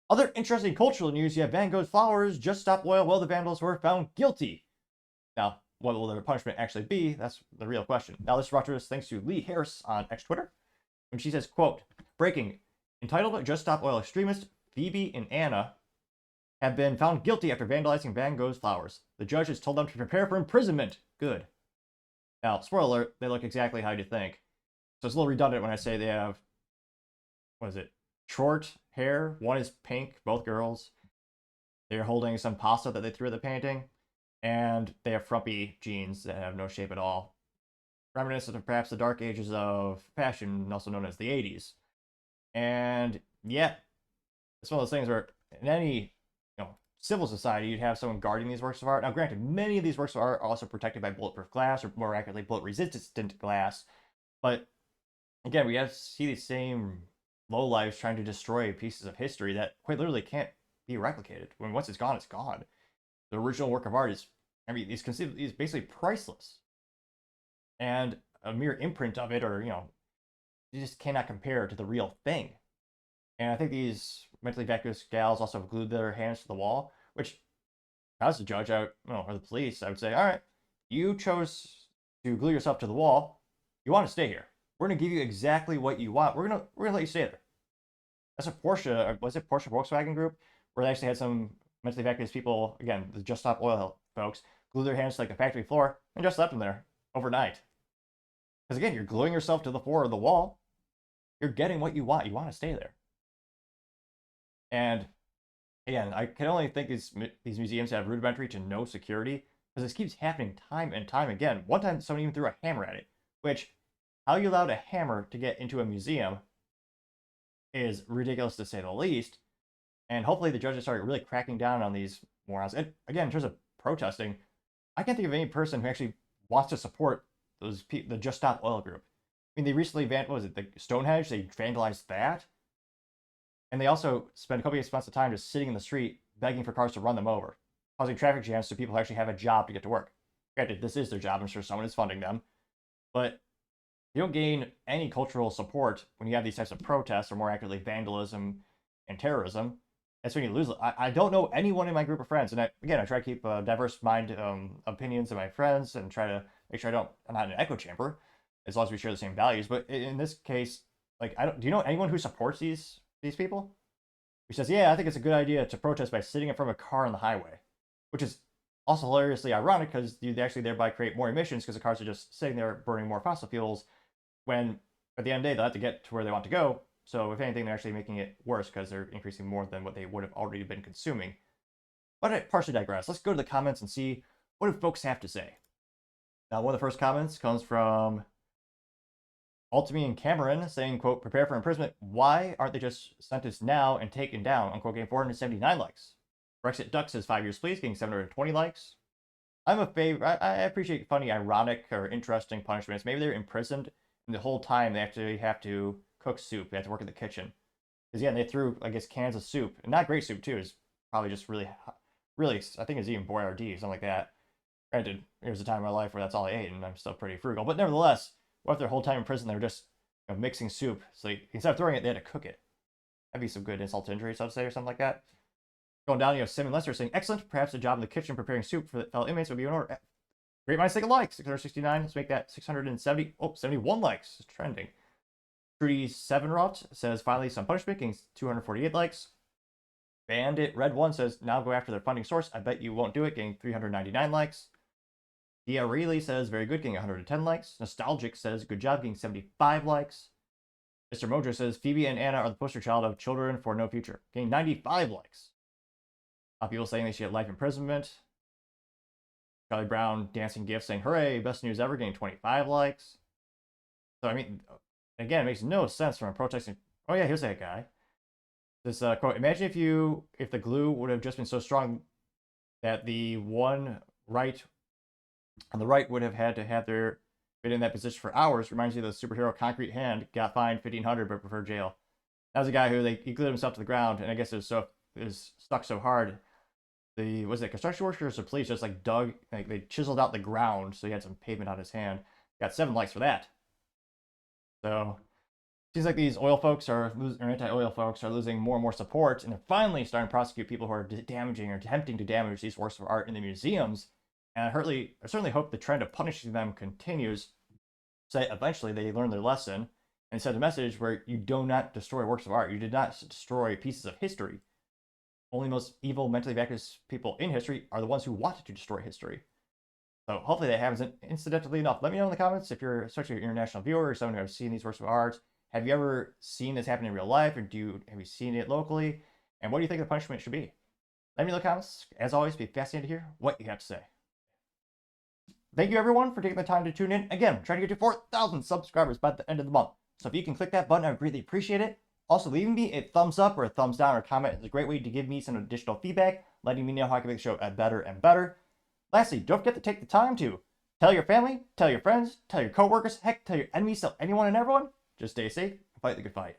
Other interesting cultural news, you have Van Gogh's flowers just stop oil while the vandals were found guilty. Now, what will their punishment actually be? That's the real question. Now, this is brought to us thanks to Lee Harris on X Twitter, when she says, quote, breaking, entitled Just Stop Oil extremists Phoebe and Anna have been found guilty after vandalizing Van Gogh's flowers. The judge has told them to prepare for imprisonment. Good. Now, spoiler alert, they look exactly how you think. So it's a little redundant when I say they have, what is it, short hair. One is pink, both girls. They're holding some pasta that they threw at the painting. And they have frumpy jeans that have no shape at all. Reminiscent of perhaps the dark ages of fashion, also known as the 80s. And yeah, it's one of those things where in any civil society, you'd have someone guarding these works of art. Now, granted, many of these works of art are also protected by bulletproof glass, or more accurately, bullet-resistant glass. But again, we have to see these same lowlifes trying to destroy pieces of history that quite literally can't be replicated. When once it's gone, it's gone. The original work of art is, I mean, is basically priceless. And a mere imprint of it, or, you just cannot compare to the real thing. And I think these mentally vacuous gals also glued their hands to the wall, which, if I was the judge, or the police, I would say, all right, you chose to glue yourself to the wall. You want to stay here. We're going to give you exactly what you want. We're gonna let you stay there. That's what Porsche, was it Porsche Volkswagen Group, where they actually had some mentally vacuous people, again, the Just Stop Oil folks, glue their hands to like the factory floor and just left them there overnight. Because again, you're gluing yourself to the floor of the wall. You're getting what you want. You want to stay there. And again, I can only think these museums have rudimentary to no security, because this keeps happening time and time again. One time, someone even threw a hammer at it, which, how you allowed a hammer to get into a museum is ridiculous to say the least. And hopefully the judges start really cracking down on these morons. And again, in terms of protesting, I can't think of any person who actually wants to support the Just Stop Oil group. I mean, they recently the Stonehenge? They vandalized that. And they also spend a couple of months of time just sitting in the street begging for cars to run them over, causing traffic jams so people who actually have a job to get to work. Granted, this is their job. I'm sure someone is funding them. But you don't gain any cultural support when you have these types of protests, or more accurately, vandalism and terrorism. That's when you lose. I don't know anyone in my group of friends. And I try to keep a diverse mind opinions of my friends and try to make sure I'm not in an echo chamber, as long as we share the same values. But in this case, do you know anyone who supports these people? Who says, yeah, I think it's a good idea to protest by sitting in front of a car on the highway, which is also hilariously ironic because you actually thereby create more emissions because the cars are just sitting there burning more fossil fuels when at the end of the day they'll have to get to where they want to go. So if anything, they're actually making it worse because they're increasing more than what they would have already been consuming. But I partially digress. Let's go to the comments and see what do folks have to say. Now, one of the first comments comes from Ultimi and Cameron saying, quote, prepare for imprisonment. Why aren't they just sentenced now and taken down? Unquote, getting 479 likes. Brexit Duck says 5 years please, getting 720 likes. I'm a favorite. I appreciate funny, ironic, or interesting punishments. Maybe they're imprisoned and the whole time they actually have to cook soup. They have to work in the kitchen. Because yeah, they threw, I guess, cans of soup. And not great soup too. It's probably just really, I think it's even Boyardee, something like that. Granted, here's a time in my life where that's all I ate and I'm still pretty frugal. But nevertheless, what if their whole time in prison they were just mixing soup? So instead of throwing it, they had to cook it. That'd be some good insult to injury, I'd say, or something like that. Going down, you have Sim and Lester saying, excellent. Perhaps a job in the kitchen preparing soup for the fellow inmates would be in order. Great minds take a like. 669. Let's make that 670. Oh, 71 likes. It's trending. Trudy Sevenrot says, finally some punishment, getting 248 likes. Bandit Red 1 says, now go after their funding source. I bet you won't do it, getting 399 likes. Dia Reilly says, very good, getting 110 likes. Nostalgic says, good job, getting 75 likes. Mr. Mojo says, Phoebe and Anna are the poster child of children for no future, getting 95 likes. People saying they should get life imprisonment. Charlie Brown dancing gif saying, hooray, best news ever, getting 25 likes. So, I mean, again, it makes no sense from a protesting. Oh, yeah, here's that guy. This quote, imagine if the glue would have just been so strong that the one right on the right would have had to have their been in that position for hours. Reminds me of the superhero Concrete Hand, got fined $1,500 but preferred jail. That was a guy who he glued himself to the ground, and I guess it was stuck so hard. Construction workers or police just dug, they chiseled out the ground so he had some pavement on his hand. Got 7 likes for that. So Seems like these oil folks are anti-oil folks are losing more and more support, and they're finally starting to prosecute people who are damaging or attempting to damage these works of art in the museums. And I certainly hope the trend of punishing them continues, so that eventually they learn their lesson and send a message where you do not destroy works of art. You did not destroy pieces of history. Only most evil, mentally vacuous people in history are the ones who wanted to destroy history. So hopefully that happens incidentally enough. Let me know in the comments if you're, especially an international viewer or someone who has seen these works of art. Have you ever seen this happen in real life, or have you seen it locally? And what do you think the punishment should be? Let me know in the comments. As always, be fascinated to hear what you have to say. Thank you everyone for taking the time to tune in. Again, I'm trying to get to 4,000 subscribers by the end of the month. So if you can click that button, I would greatly appreciate it. Also, leaving me a thumbs up or a thumbs down or a comment is a great way to give me some additional feedback, letting me know how I can make the show better and better. Lastly, don't forget to take the time to tell your family, tell your friends, tell your coworkers, heck, tell your enemies, tell anyone and everyone. Just stay safe and fight the good fight.